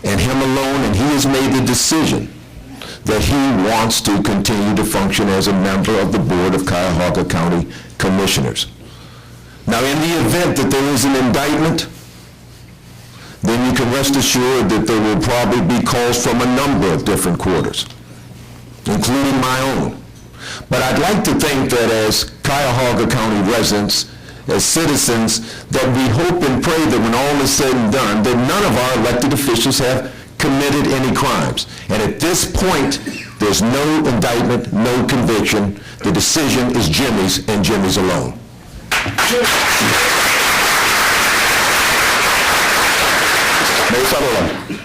and him alone, and he has made the decision that he wants to continue to function as a member of the Board of Cuyahoga County Commissioners. Now, in the event that there is an indictment, then you can rest assured that there will probably be calls from a number of different quarters, including my own. But I'd like to think that as Cuyahoga County residents, as citizens, that we hope and pray that when all is said and done, that none of our elected officials have committed any crimes. And at this point, there's no indictment, no conviction. The decision is Jimmy's and Jimmy's alone. Mayor Sutherland.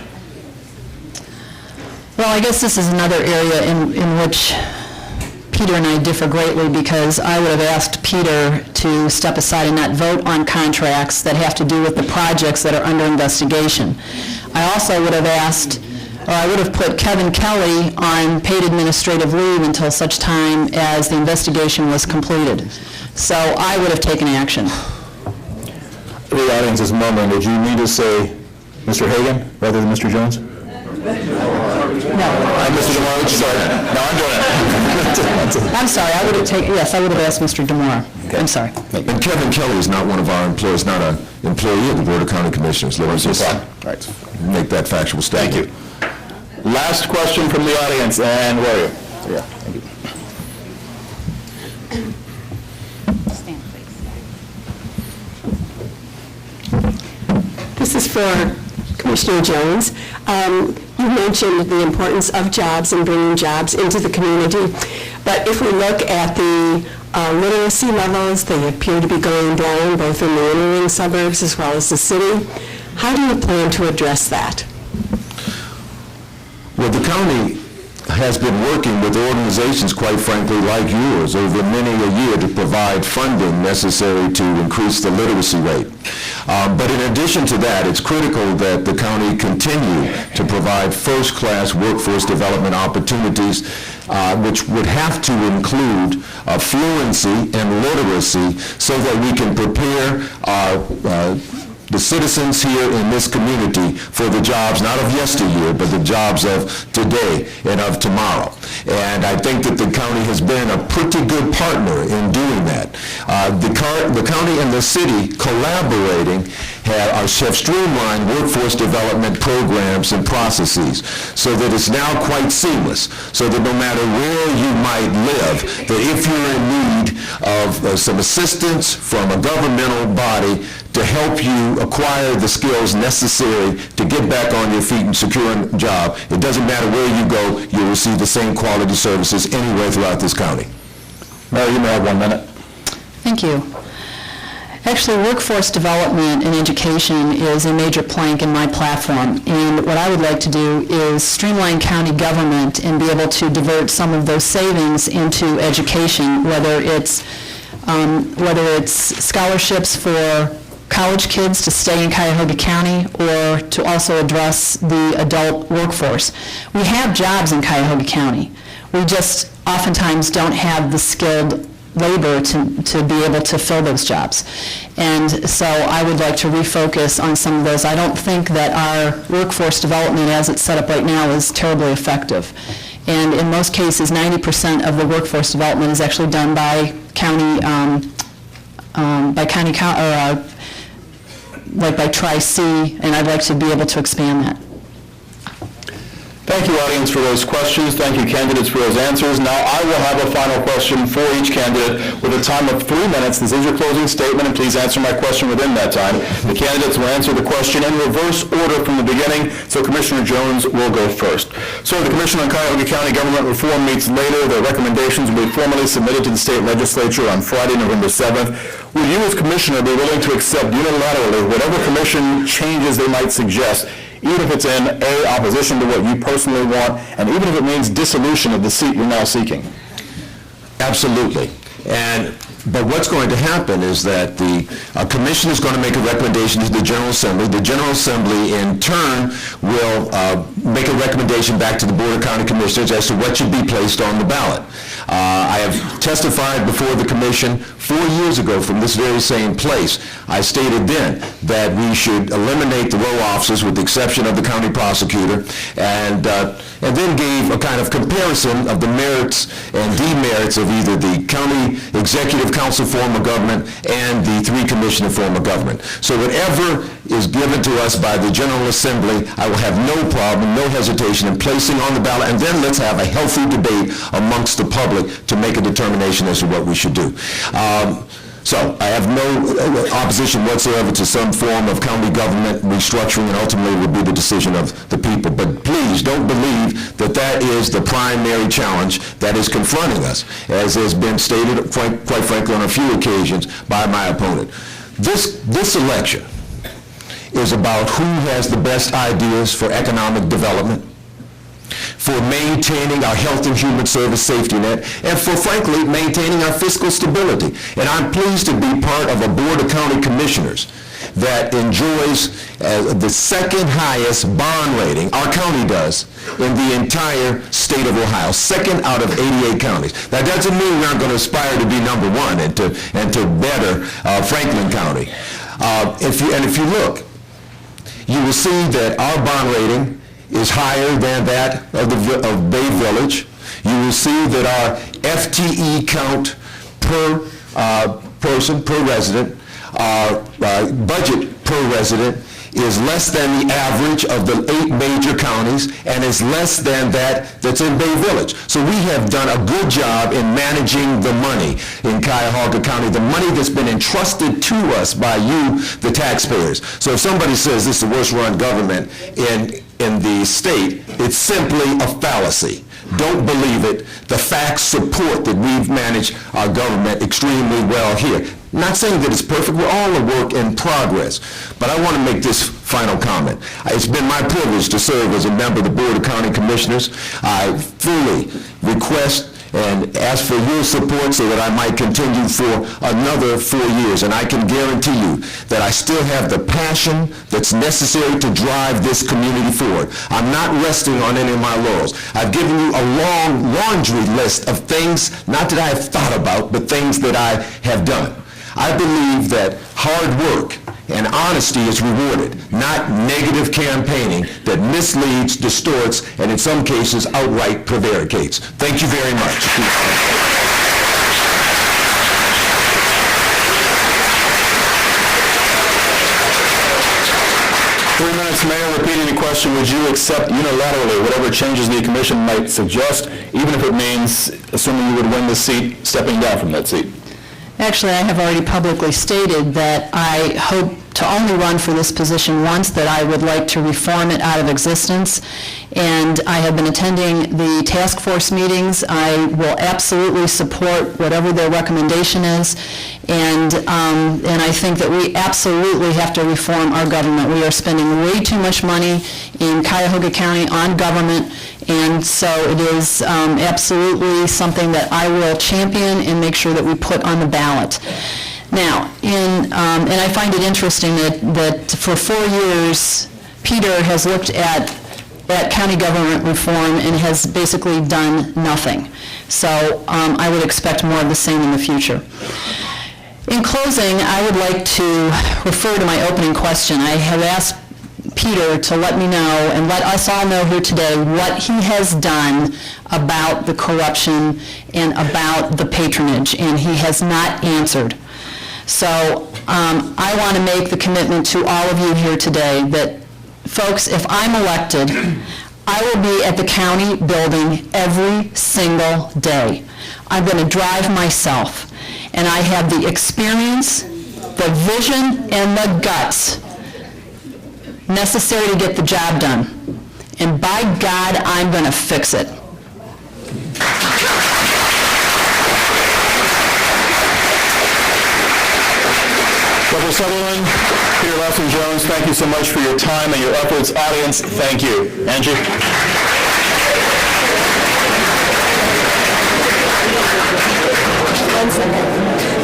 Well, I guess this is another area in which Peter and I differ greatly, because I would have asked Peter to step aside and not vote on contracts that have to do with the projects that are under investigation. I also would have asked, or I would have put Kevin Kelly on paid administrative leave until such time as the investigation was completed. So I would have taken action. The audience is murmuring. Did you need to say Mr. Hagan rather than Mr. Jones? No. Mr. DeMore, sorry. No, I'm doing it. I'm sorry, I would have taken, yes, I would have asked Mr. DeMore. Okay. I'm sorry. And Kevin Kelly is not one of our employees, not an employee of the Board of County Commissioners. Let us just make that factual statement. Thank you. Last question from the audience, and where are you? Yeah, thank you. Stand, please. This is for Commissioner Jones. You mentioned the importance of jobs and bringing jobs into the community, but if we look at the literacy levels, they appear to be going down both in the inner ring suburbs as well as the city. How do you plan to address that? Well, the county has been working with organizations, quite frankly, like yours over many a year to provide funding necessary to increase the literacy rate. But in addition to that, it's critical that the county continue to provide first-class workforce development opportunities, which would have to include fluency and literacy so that we can prepare the citizens here in this community for the jobs, not of yesteryear, but the jobs of today and of tomorrow. And I think that the county has been a pretty good partner in doing that. The county and the city collaborating have streamlined workforce development programs and processes so that it's now quite seamless, so that no matter where you might live, that if you're in need of some assistance from a governmental body to help you acquire the skills necessary to get back on your feet and secure a job, it doesn't matter where you go, you'll receive the same quality services anywhere throughout this county. Mayor, you may have 1 minute. Thank you. Actually, workforce development and education is a major plank in my platform, and what I would like to do is streamline county government and be able to divert some of those savings into education, whether it's scholarships for college kids to stay in Cuyahoga County or to also address the adult workforce. We have jobs in Cuyahoga County. We just oftentimes don't have the skilled labor to be able to fill those jobs. And so I would like to refocus on some of those. I don't think that our workforce development as it's set up right now is terribly effective. And in most cases, 90% of the workforce development is actually done by county, like by Tri-C, and I'd like to be able to expand that. Thank you, audience, for those questions. Thank you, candidates, for those answers. Now, I will have a final question for each candidate with a time of 3 minutes. This is your closing statement, and please answer my question within that time. The candidates will answer the question in reverse order from the beginning, so Commissioner Jones will go first. So the Commission on Cuyahoga County Government Reform meets later. Their recommendations will be formally submitted to the state legislature on Friday, November 7th. Will you, as Commissioner, be willing to accept unilaterally whatever commission changes they might suggest, even if it's in opposition to what you personally want, and even if it means dissolution of the seat you're now seeking? Absolutely. But what's going to happen is that the commission is going to make a recommendation to the General Assembly. The General Assembly, in turn, will make a recommendation back to the Board of County Commissioners as to what should be placed on the ballot. I have testified before the commission 4 years ago from this very same place. I stated then that we should eliminate the row officers with the exception of the county prosecutor, and then gave a kind of comparison of the merits and demerits of either the county executive council form of government and the three-commissioner form of government. So whatever is given to us by the General Assembly, I will have no problem, no hesitation in placing on the ballot, and then let's have a healthy debate amongst the public to make a determination as to what we should do. So I have no opposition whatsoever to some form of county government restructuring, and ultimately will be the decision of the people. But please don't believe that that is the primary challenge that is confronting us, as has been stated, quite frankly, on a few occasions by my opponent. This election is about who has the best ideas for economic development, for maintaining our health and human service safety net, and for, frankly, maintaining our fiscal stability. And I'm pleased to be part of a board of county commissioners that enjoys the second highest bond rating, our county does, in the entire state of Ohio, second out of 88 counties. That doesn't mean we aren't going to aspire to be number one and to better Franklin County. If you look, you will see that our bond rating is higher than that of Bay Village. You will see that our FTE count per person, per resident, our budget per resident is less than the average of the 8 major counties, and is less than that's in Bay Village. So we have done a good job in managing the money in Cuyahoga County, the money that's been entrusted to us by you, the taxpayers. So if somebody says this is the worst run government in the state, it's simply a fallacy. Don't believe it. The facts support that we've managed our government extremely well here. Not saying that it's perfect. We're all a work in progress. But I want to make this final comment. It's been my privilege to serve as a member of the Board of County Commissioners. I fully request and ask for your support so that I might continue for another 4 years. And I can guarantee you that I still have the passion that's necessary to drive this community forward. I'm not resting on any of my laurels. I've given you a long laundry list of things, not that I have thought about, but things that I have done. I believe that hard work and honesty is rewarded, not negative campaigning that misleads, distorts, and in some cases outright prevaricates. Thank you very much. 3 minutes, Mayor, repeating the question, would you accept unilaterally whatever changes the commission might suggest, even if it means, assuming you would win the seat, stepping down from that seat? Actually, I have already publicly stated that I hope to only run for this position once, that I would like to reform it out of existence. And I have been attending the task force meetings. I will absolutely support whatever their recommendation is. And I think that we absolutely have to reform our government. We are spending way too much money in Cuyahoga County on government, and so it is absolutely something that I will champion and make sure that we put on the ballot. Now, and I find it interesting that for 4 years, Peter has looked at county government reform and has basically done nothing. So I would expect more of the same in the future. In closing, I would like to refer to my opening question. I have asked Peter to let me know and let us all know here today what he has done about the corruption and about the patronage, and he has not answered. So I want to make the commitment to all of you here today that, folks, if I'm elected, I will be at the county building every single day. I'm going to drive myself, and I have the experience, the vision, and the guts necessary to get the job done. And by God, I'm going to fix it. Deborah Sutherland, Peter Lawson Jones, thank you so much for your time and your efforts. Audience, thank you. Angie?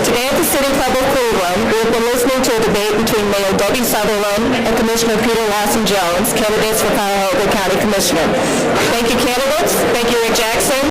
Today at the City Club of Cleveland, we have been listening to a debate between Mayor Debbie Sutherland and Commissioner Peter Lawson Jones, candidates for Cuyahoga County Commissioner. Thank you, candidates. Thank you, Rick Jackson.